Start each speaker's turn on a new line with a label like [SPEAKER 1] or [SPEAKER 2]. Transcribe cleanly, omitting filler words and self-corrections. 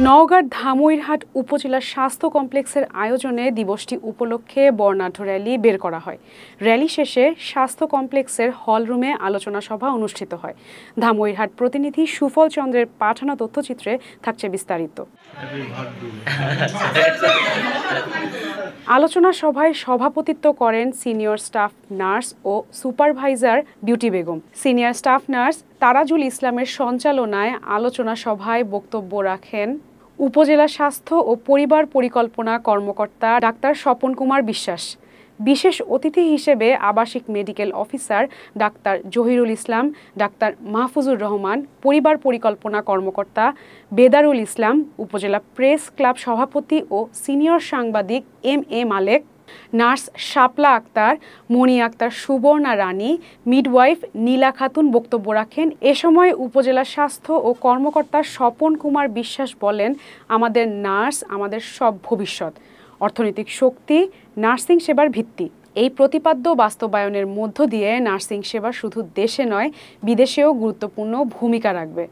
[SPEAKER 1] নওগাঁর ধামইরহাট উপজেলা স্বাস্থ্য কমপ্লেক্সের আয়োজনে দিবসটি উপলক্ষে বর্ণাঢ্য র্যালি বের করা হয়। র্যালি শেষে স্বাস্থ্য কমপ্লেক্সের হলরুমে আলোচনা সভা অনুষ্ঠিত হয়। ধামইরহাট প্রতিনিধি সুফল চন্দ্রের পাঠানো তথ্যচিত্রে থাকছে বিস্তারিত। আলোচনা সভায় সভাপতিত্ব করেন সিনিয়র স্টাফ নার্স ও supervisor Beauty Begum. Senior staff nurse Tarajul ইসলামের সঞ্চালনায় আলোচনা সভায় বক্তব্য রাখেন উপজেলা স্বাস্থ্য ও পরিবার পরিকল্পনা কর্মকর্তা ডাক্তার স্বপন কুমার বিশ্বাস। বিশেষ অতিথি হিসেবে আবাসিক মেডিকেল অফিসার ডাক্তার জহিরুল ইসলাম, ডাক্তার মাহফুজুর রহমান, পরিবার পরিকল্পনা কর্মকর্তা বেদারুল ইসলাম, উপজেলা প্রেস ক্লাব সভাপতি ও সিনিয়র সাংবাদিক এম মালেক, নার্স শাপলা আক্তার, মণি আক্তার, সুবর্ণা রানী, মিডওয়াইফ নীলা খাতুন বক্তব্য রাখেন। এ সময় উপজেলা স্বাস্থ্য ও কর্মকর্তা স্বপন কুমার বিশ্বাস বলেন, আমাদের নার্স আমাদের সব ভবিষ্যৎ, অর্থনৈতিক শক্তি, নার্সিং সেবার ভিত্তি। এই প্রতিপাদ্য বাস্তবায়নের মধ্য দিয়ে নার্সিং সেবা শুধু দেশে নয় বিদেশেও গুরুত্বপূর্ণ ভূমিকা রাখবে।